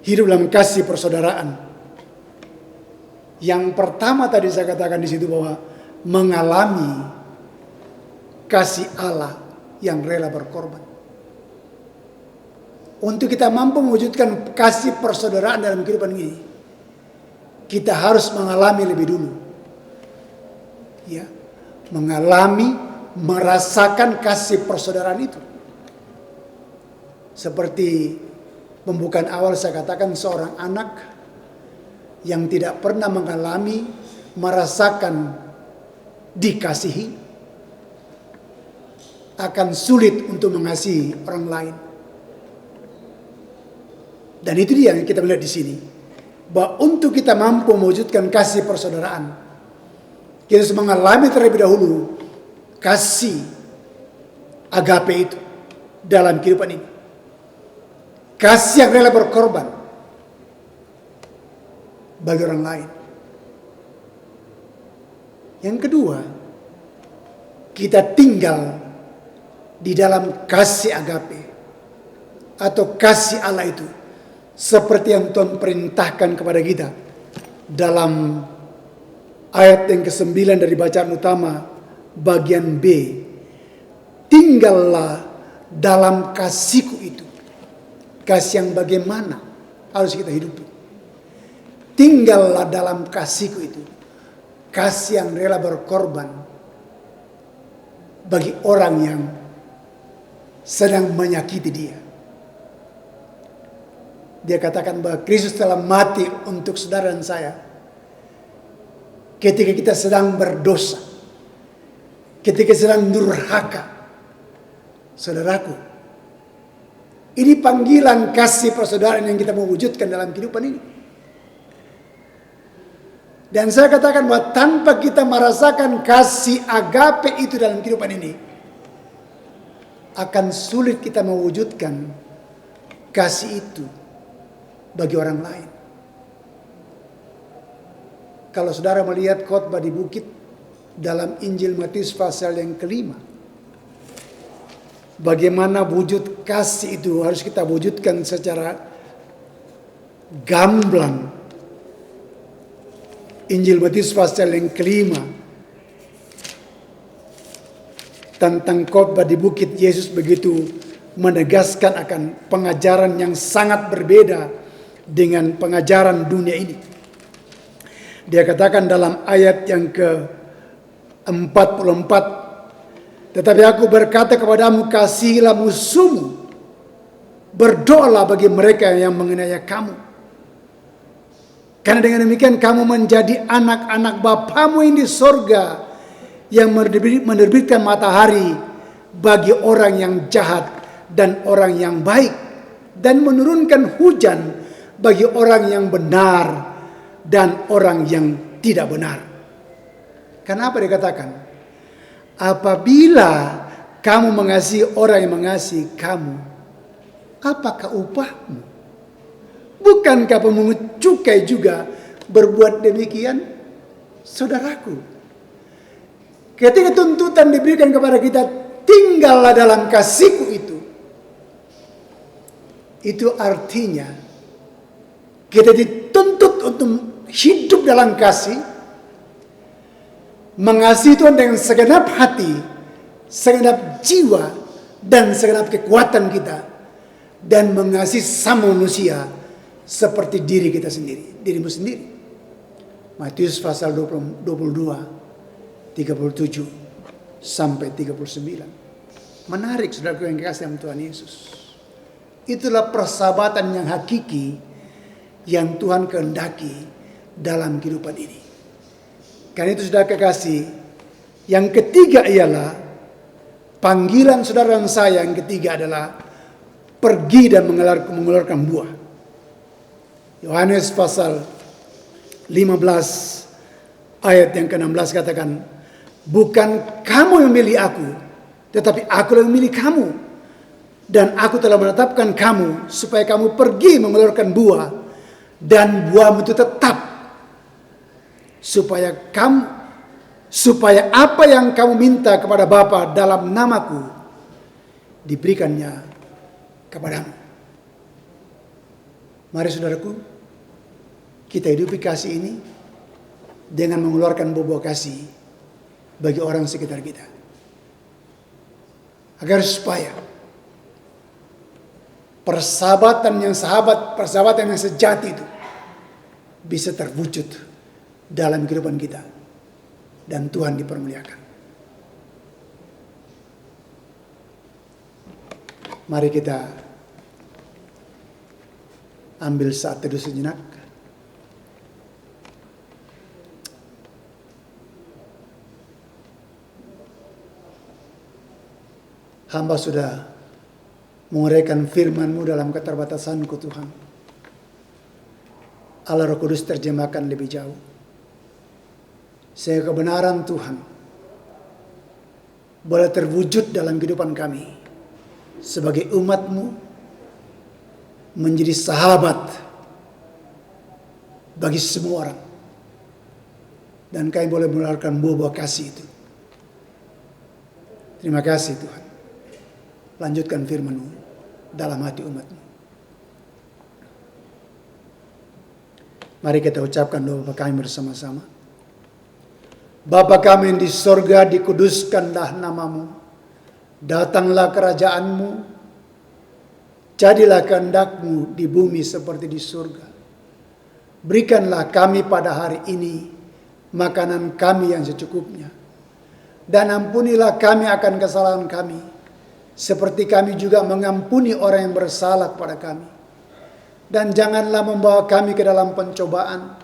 Hidup dalam kasih persaudaraan. Yang pertama tadi saya katakan di situ bahwa mengalami kasih Allah yang rela berkorban. Untuk kita mampu mewujudkan kasih persaudaraan dalam kehidupan ini, kita harus mengalami lebih dulu. Ya, mengalami, merasakan kasih persaudaraan itu. Seperti pembukaan awal saya katakan, seorang anak yang tidak pernah mengalami, merasakan dikasihi, akan sulit untuk mengasihi orang lain. Dan itu dia yang kita melihat di sini, bahwa untuk kita mampu mewujudkan kasih persaudaraan, kita harus mengalami terlebih dahulu kasih agape itu dalam kehidupan ini. Kasih yang rela berkorban bagi orang lain. Yang kedua, kita tinggal di dalam kasih agape atau kasih Allah itu, seperti yang Tuhan perintahkan kepada kita dalam ayat yang ke-9 dari bacaan utama bagian B. Tinggallah dalam kasihku itu. Kasih yang bagaimana harus kita hidupi. Tinggallah dalam kasihku itu. Kasih yang rela berkorban bagi orang yang sedang menyakiti dia. Dia katakan bahwa Kristus telah mati untuk saudara dan saya ketika kita sedang berdosa, ketika sedang durhaka. Saudaraku, ini panggilan kasih persaudaraan yang kita mau wujudkan dalam kehidupan ini. Dan saya katakan bahwa tanpa kita merasakan kasih agape itu dalam kehidupan ini, akan sulit kita mewujudkan kasih itu bagi orang lain. Kalau saudara melihat khotbah di bukit dalam Injil Matius pasal yang ke-5, bagaimana wujud kasih itu harus kita wujudkan secara gamblang. Injil Matius pasal yang ke-5 tentang khotbah di bukit, Yesus begitu menegaskan akan pengajaran yang sangat berbeda dengan pengajaran dunia ini. Dia katakan dalam ayat yang ke-44, tetapi aku berkata kepadamu, kasihilah musuhmu, berdoalah bagi mereka yang menganiaya kamu. Karena dengan demikian kamu menjadi anak-anak Bapamu yang di sorga, yang menerbitkan matahari bagi orang yang jahat dan orang yang baik, dan menurunkan hujan bagi orang yang benar dan orang yang tidak benar. Kenapa dikatakan? Apabila kamu mengasihi orang yang mengasihi kamu, apakah upahmu? Bukankah pemungut cukai juga berbuat demikian? Saudaraku, Ketika tuntutan diberikan kepada kita, tinggallah dalam kasihku itu artinya kita dituntut untuk hidup dalam kasih, mengasihi Tuhan dengan segenap hati, segenap jiwa, dan segenap kekuatan kita, dan mengasihi sama manusia seperti diri kita sendiri, dirimu sendiri. Matius pasal 22, 37 sampai 39. Menarik, saudaraku yang dikasihi dalam Tuhan Yesus. Itulah persahabatan yang hakiki yang Tuhan kehendaki dalam kehidupan ini. Karena itu saudara kekasih, yang ketiga ialah panggilan saudara dan saya. Yang ketiga adalah pergi dan mengeluarkan buah. Yohanes pasal 15 ayat yang ke-16 katakan, bukan kamu yang memilih aku, tetapi aku yang memilih kamu. Dan aku telah menetapkan kamu supaya kamu pergi mengeluarkan buah, dan buahmu itu tetap, supaya apa yang kamu minta kepada Bapa dalam namaku diberikannya kepadamu. Mari saudaraku, kita hidupi kasih ini dengan mengeluarkan buah kasih bagi orang sekitar kita, agar supaya persahabatan yang sejati itu bisa terwujud dalam kehidupan kita, dan Tuhan dipermuliakan. Mari kita ambil saat teduh sejenak. Hamba sudah menguraikan firman-Mu dalam keterbatasanku, Tuhan. Allah Roh Kudus terjemahkan lebih jauh, sehingga kebenaran Tuhan boleh terwujud dalam kehidupan kami sebagai umat-Mu, menjadi sahabat bagi semua orang, dan kami boleh mengeluarkan buah-buah kasih itu. Terima kasih Tuhan. Lanjutkan firman-Mu dalam hati umat-Mu. Mari kita ucapkan doa Bapa kami bersama-sama. Bapa kami yang di sorga, dikuduskanlah namamu. Datanglah kerajaan-Mu. Jadilah kehendak-Mu di bumi seperti di surga. Berikanlah kami pada hari ini makanan kami yang secukupnya. Dan ampunilah kami akan kesalahan kami, seperti kami juga mengampuni orang yang bersalah kepada kami. Dan janganlah membawa kami ke dalam pencobaan,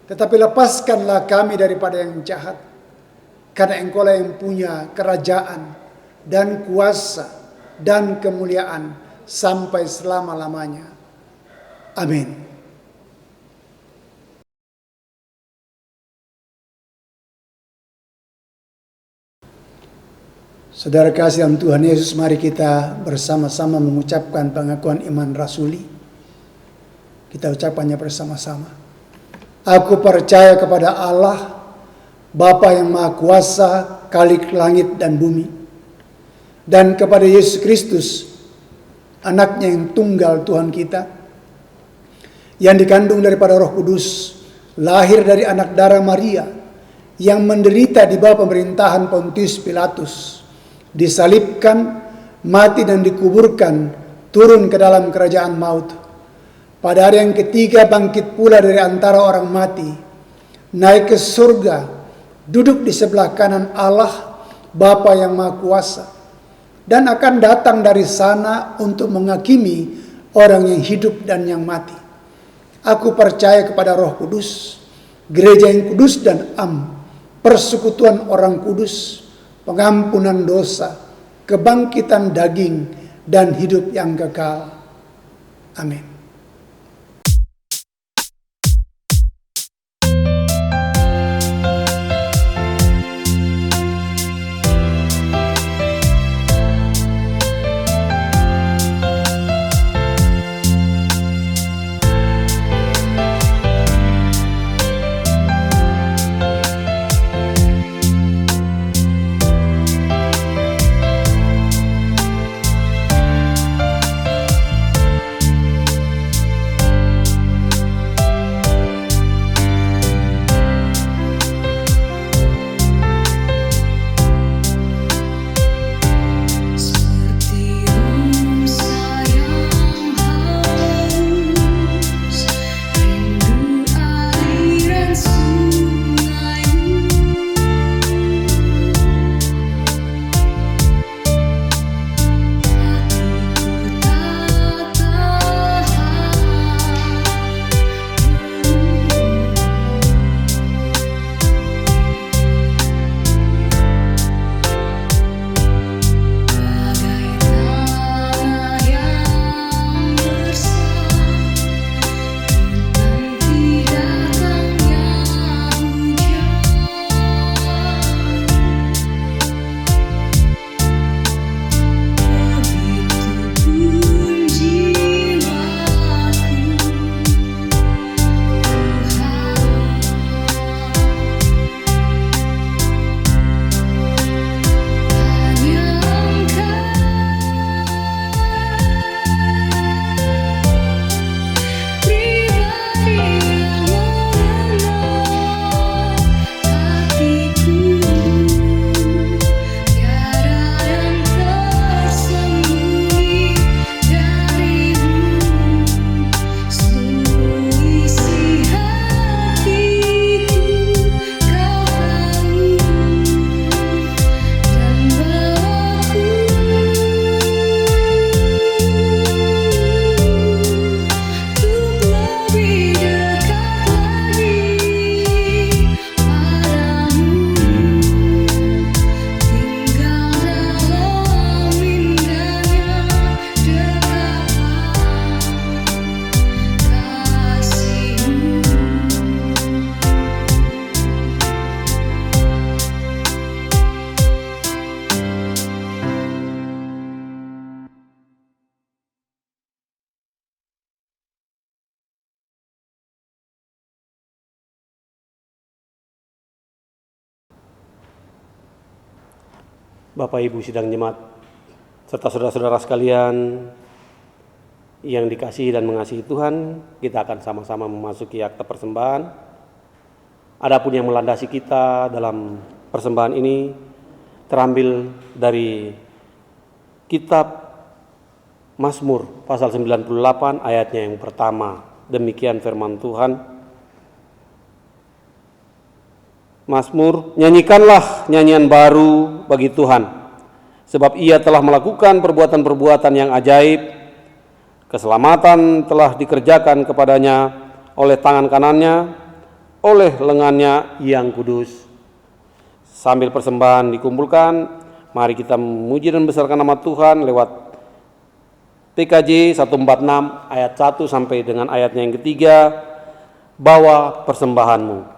tetapi lepaskanlah kami daripada yang jahat. Karena Engkau-lah yang punya kerajaan dan kuasa dan kemuliaan sampai selama-lamanya. Amin. Saudara kasih dalam Tuhan Yesus, mari kita bersama-sama mengucapkan pengakuan iman rasuli. Kita ucapkannya bersama-sama. Aku percaya kepada Allah, Bapa yang Maha Kuasa, Khalik langit dan bumi, dan kepada Yesus Kristus, Anaknya yang tunggal Tuhan kita, yang dikandung daripada Roh Kudus, lahir dari anak darah Maria, yang menderita di bawah pemerintahan Pontius Pilatus, disalibkan, mati dan dikuburkan, turun ke dalam kerajaan maut. Pada hari yang ketiga bangkit pula dari antara orang mati, naik ke surga, duduk di sebelah kanan Allah, Bapa yang Maha Kuasa, dan akan datang dari sana untuk menghakimi orang yang hidup dan yang mati. Aku percaya kepada Roh Kudus, gereja yang kudus dan persekutuan orang kudus, pengampunan dosa, kebangkitan daging, dan hidup yang kekal. Amin. Bapak Ibu sidang jemaat serta saudara-saudara sekalian yang dikasihi dan mengasihi Tuhan, kita akan sama-sama memasuki akte persembahan. Adapun yang melandasi kita dalam persembahan ini terambil dari kitab Mazmur pasal 98 ayatnya yang pertama. Demikian firman Tuhan. Mazmur, nyanyikanlah nyanyian baru bagi Tuhan, sebab Ia telah melakukan perbuatan-perbuatan yang ajaib. Keselamatan telah dikerjakan kepadanya oleh tangan kanannya, oleh lengannya yang kudus. Sambil persembahan dikumpulkan, mari kita memuji dan membesarkan nama Tuhan lewat PKJ 146 ayat 1 sampai dengan ayatnya yang ketiga. Bawa persembahanmu.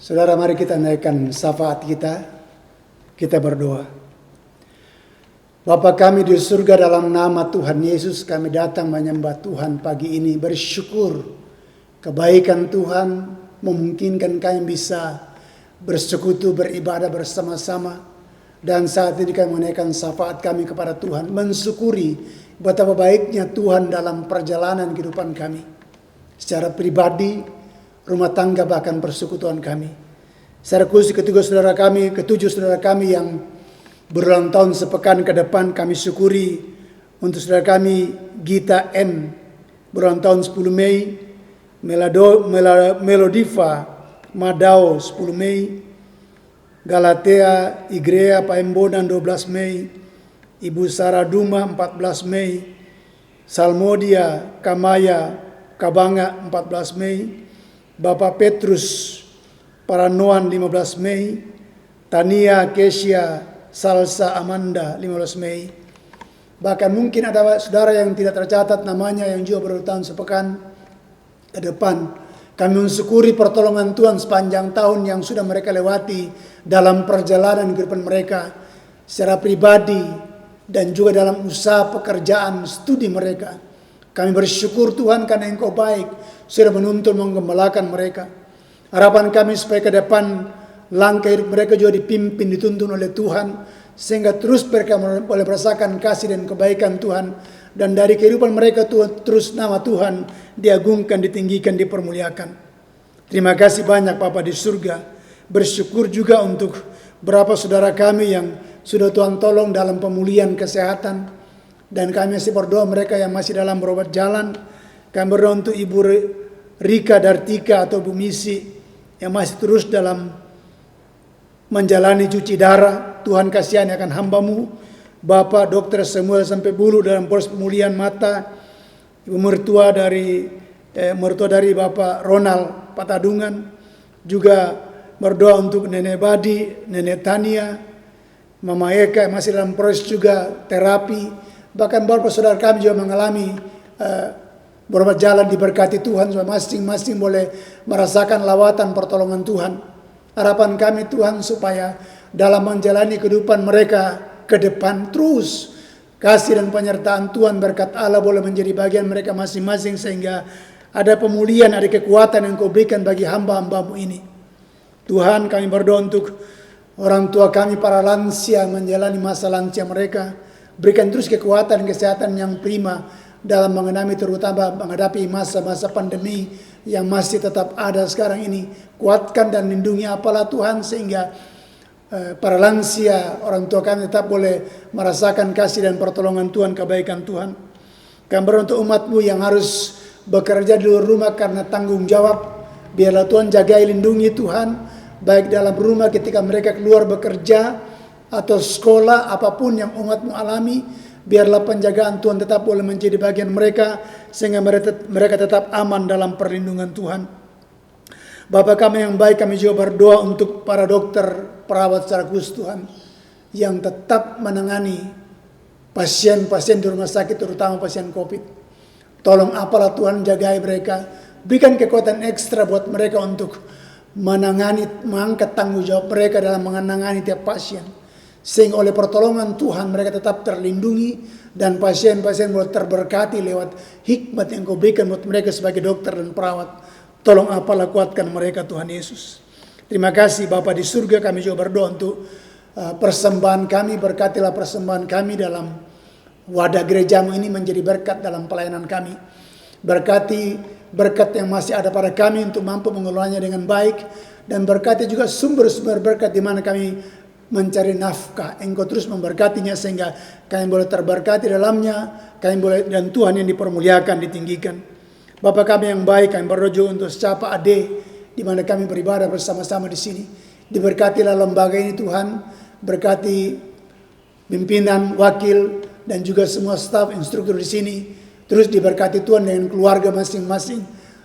Saudara, mari kita naikkan syafaat kita. Kita berdoa. Bapa kami di surga, dalam nama Tuhan Yesus kami datang menyembah Tuhan pagi ini, bersyukur kebaikan Tuhan memungkinkan kami bisa bersekutu, beribadah bersama-sama. Dan saat ini kami menaikkan syafaat kami kepada Tuhan, mensyukuri betapa baiknya Tuhan dalam perjalanan kehidupan kami. Secara pribadi, rumah tangga, bahkan persekutuan kami. Secara khusus ketujuh saudara kami yang berulang tahun sepekan ke depan, kami syukuri untuk saudara kami Gita N berulang tahun 10 Mei, Melodiva Madao 10 Mei, Galatea Igrea Paembonan 12 Mei, Ibu Sarah Duma 14 Mei, Salmodia Kamaya Kabanga 14 Mei, Bapak Petrus Paranoan 15 Mei, Tania, Kesia, Salsa, Amanda, 15 Mei. Bahkan mungkin ada saudara yang tidak tercatat namanya yang juga berulang sepekan ke depan. Kami mensyukuri pertolongan Tuhan sepanjang tahun yang sudah mereka lewati dalam perjalanan kehidupan mereka secara pribadi dan juga dalam usaha pekerjaan studi mereka. Kami bersyukur Tuhan karena Engkau baik sudah menuntun menggembalakan mereka. Harapan kami supaya ke depan langkah hidup mereka juga dipimpin, dituntun oleh Tuhan, sehingga terus mereka boleh merasakan kasih dan kebaikan Tuhan, dan dari kehidupan mereka terus nama Tuhan diagungkan, ditinggikan, dipermuliakan. Terima kasih banyak Bapa di surga. Bersyukur juga untuk beberapa saudara kami yang sudah Tuhan tolong dalam pemulihan kesehatan, dan kami masih berdoa mereka yang masih dalam berobat jalan. Kami berdoa untuk Ibu Rika Dartika atau Bu Misi yang masih terus dalam menjalani cuci darah. Tuhan kasihani akan hamba-Mu. Bapak Dr. Samuel sampai bulu dalam proses pemulihan mata. Ibu mertua dari Bapak Ronald Patadungan. Juga berdoa untuk Nenek Badi, Nenek Tania, Mama Eka yang masih dalam proses juga terapi. Bahkan beberapa saudara kami juga mengalami berobat jalan, diberkati Tuhan supaya masing-masing boleh merasakan lawatan pertolongan Tuhan. Harapan kami Tuhan supaya dalam menjalani kehidupan mereka ke depan terus kasih dan penyertaan Tuhan, berkat Allah boleh menjadi bagian mereka masing-masing, sehingga ada pemulihan, ada kekuatan yang Kau berikan bagi hamba-hamba-Mu ini. Tuhan, kami berdoa untuk orang tua kami para lansia menjalani masa lansia mereka. Berikan terus kekuatan kesehatan yang prima dalam menghadapi masa-masa pandemi yang masih tetap ada sekarang ini. Kuatkan dan lindungi apalah Tuhan, sehingga para lansia, orang tua kami tetap boleh merasakan kasih dan pertolongan Tuhan, kebaikan Tuhan. Kami berdoa untuk umat-Mu yang harus bekerja di luar rumah karena tanggung jawab. Biarlah Tuhan jagai, lindungi Tuhan, baik dalam rumah ketika mereka keluar bekerja atau sekolah, apapun yang umat-Mu alami. Biarlah penjagaan Tuhan tetap boleh menjadi bagian mereka, sehingga mereka tetap aman dalam perlindungan Tuhan. Bapa kami yang baik, kami juga berdoa untuk para dokter, perawat secara khusus Tuhan, yang tetap menangani pasien-pasien di rumah sakit, terutama pasien COVID. Tolong apalah Tuhan, jagai mereka, berikan kekuatan ekstra buat mereka untuk mengangkat tanggung jawab mereka dalam menangani tiap pasien. Sehingga oleh pertolongan Tuhan mereka tetap terlindungi, dan pasien-pasien boleh terberkati lewat hikmat yang Kau berikan buat mereka sebagai dokter dan perawat. Tolong apalah, kuatkan mereka Tuhan Yesus. Terima kasih Bapa di surga, kami juga berdoa untuk persembahan kami. Berkatilah persembahan kami dalam wadah gereja-Mu ini menjadi berkat dalam pelayanan kami. Berkati berkat yang masih ada pada kami untuk mampu mengelolanya dengan baik, dan berkati juga sumber-sumber berkat di mana kami mencari nafkah. Engkau terus memberkatinya sehingga kami boleh terberkati dalamnya, kami boleh, dan Tuhan yang dipermuliakan, ditinggikan. Bapa kami yang baik, kami berdoa juga untuk secapa ade di mana kami beribadah bersama-sama di sini. Diberkatilah lembaga ini Tuhan, berkati pimpinan, wakil, dan juga semua staf, instruktur di sini. Terus diberkati Tuhan dengan keluarga masing-masing.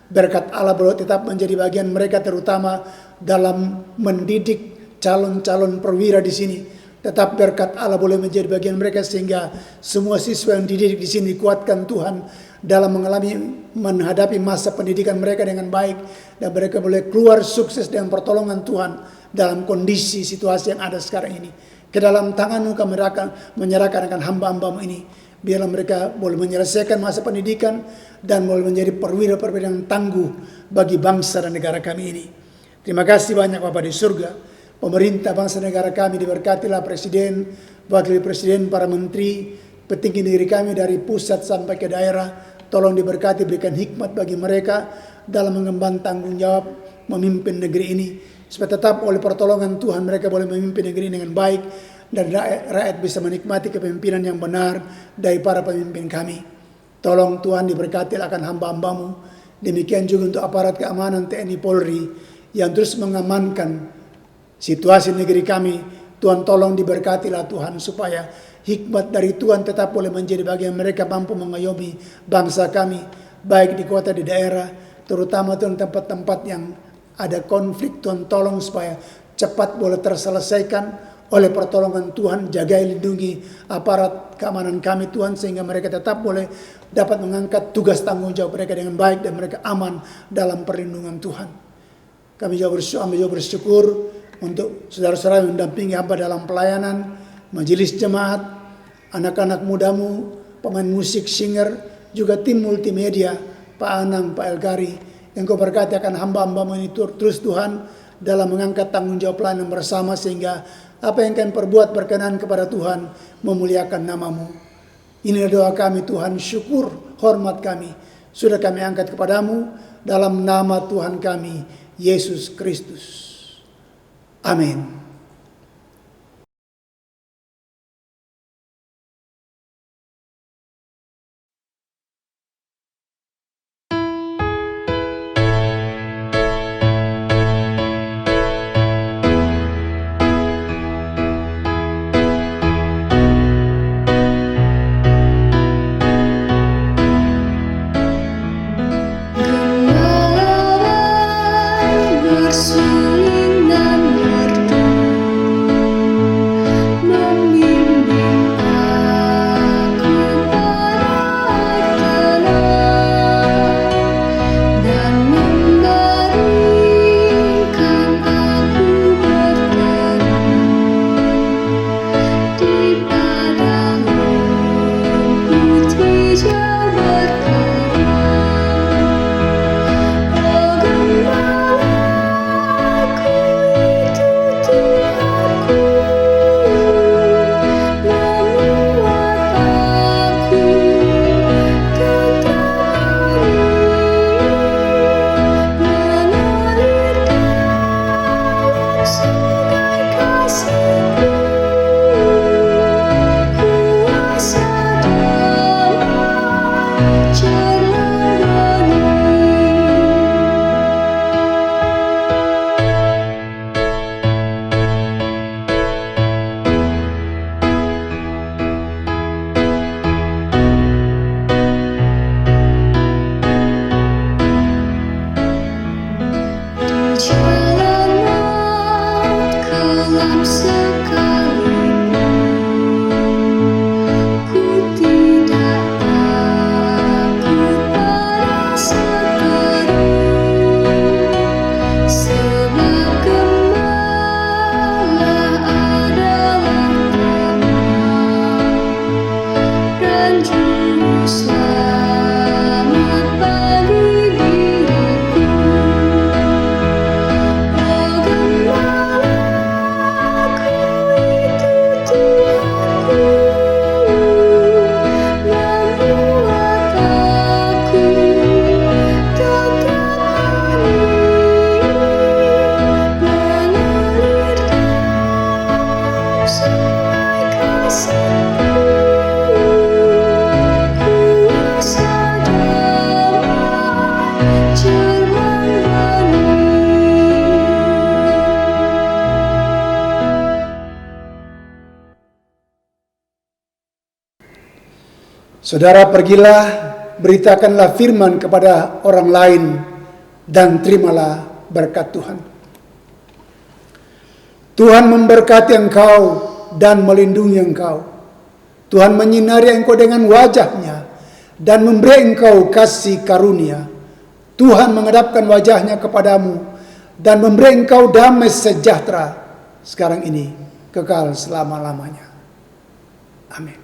Berkat Allah boleh tetap menjadi bagian mereka, terutama dalam mendidik calon-calon perwira di sini. Tetap berkat Allah boleh menjadi bagian mereka, sehingga semua siswa yang dididik di sini dikuatkan Tuhan dalam menghadapi masa pendidikan mereka dengan baik, dan mereka boleh keluar sukses dengan pertolongan Tuhan dalam kondisi situasi yang ada sekarang ini. Ke dalam tangan-Mu kami menyerahkan akan hamba-hamba-Mu ini. Biarlah mereka boleh menyelesaikan masa pendidikan dan boleh menjadi perwira-perwira yang tangguh bagi bangsa dan negara kami ini. Terima kasih banyak Bapa di surga. Pemerintah bangsa negara kami diberkatilah, Presiden, Wakil Presiden, para menteri, petinggi negeri kami dari pusat sampai ke daerah. Tolong diberkati, berikan hikmat bagi mereka dalam mengemban tanggung jawab memimpin negeri ini, supaya tetap oleh pertolongan Tuhan mereka boleh memimpin negeri ini dengan baik, dan rakyat bisa menikmati kepemimpinan yang benar dari para pemimpin kami. Tolong Tuhan diberkatilah akan hamba-hamba-Mu. Demikian juga untuk aparat keamanan TNI Polri yang terus mengamankan situasi negeri kami. Tuhan tolong diberkatilah Tuhan, supaya hikmat dari Tuhan tetap boleh menjadi bagian mereka, mampu mengayomi bangsa kami, baik di kota, di daerah, terutama Tuhan tempat-tempat yang ada konflik. Tuhan tolong supaya cepat boleh terselesaikan oleh pertolongan Tuhan. Jagai lindungi aparat keamanan kami Tuhan, sehingga mereka tetap boleh dapat mengangkat tugas tanggung jawab mereka dengan baik dan mereka aman dalam perlindungan Tuhan. Kami juga bersyukur untuk saudara-saudara yang mendampingi hamba dalam pelayanan, majelis jemaat, anak-anak mudamu, pemain musik, singer, juga tim multimedia, Pak Anang, Pak Elgari, yang Kau berkati akan hamba-hambamu ini terus Tuhan dalam mengangkat tanggung jawab pelayanan bersama, sehingga apa yang kami perbuat berkenan kepada Tuhan, memuliakan nama-Mu. Inilah doa kami Tuhan, syukur, hormat kami sudah kami angkat kepadamu dalam nama Tuhan kami, Yesus Kristus. Amin. Bersuling dan merdu, membimbing aku pada tenang, dan membaringkan aku berteduh di padang rumput hijau berkerang. Oh gembalaku itu Tuhanku, memuat aku tentram mengalir dalam sungai kasih-Ku, kuasa damai cerah di jalan maut kelam sekalipun, ku tidak takut pada seteru, sebab Gembala adalah teman dan juru selamat bagi diriku. Oh gembalaku itu Tuhanku, membuat aku tentram mengalir dalam sungai kasih-Ku, kuasa damai cerah Saudara, pergilah, beritakanlah firman kepada orang lain, dan terimalah berkat Tuhan. Tuhan memberkati engkau dan melindungi engkau. Tuhan menyinari engkau dengan wajah-Nya dan memberi engkau kasih karunia. Tuhan menghadapkan wajah-Nya kepadamu dan memberi engkau damai sejahtera sekarang ini, kekal selama-lamanya. Amin.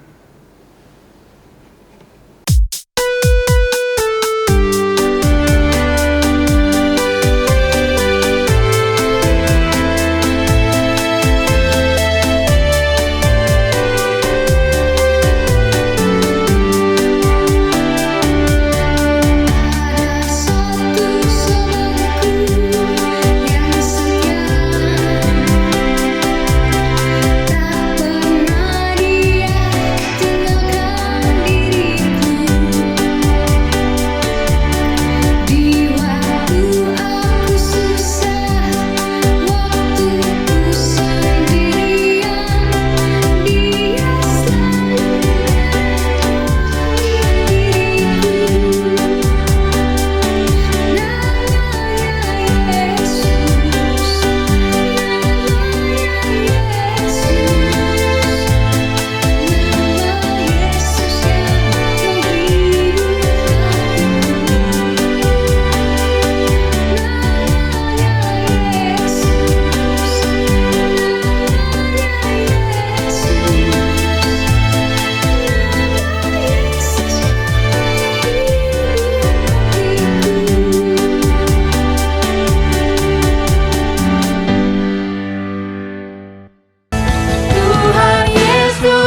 Ada satu sobatku yang setia, tak pernah dia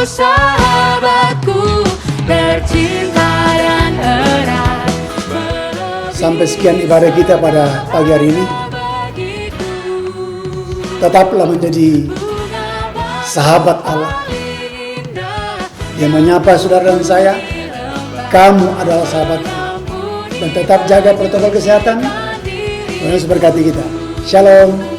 sahabatku, tercinta dan erat. Sampai sekian ibadah kita pada pagi hari ini. Tetaplah menjadi sahabat Allah. Dia menyapa saudara dan saya, kamu adalah sahabatku. Dan tetap jaga protokol kesehatan. Tuhan Yesus berkati kita. Shalom.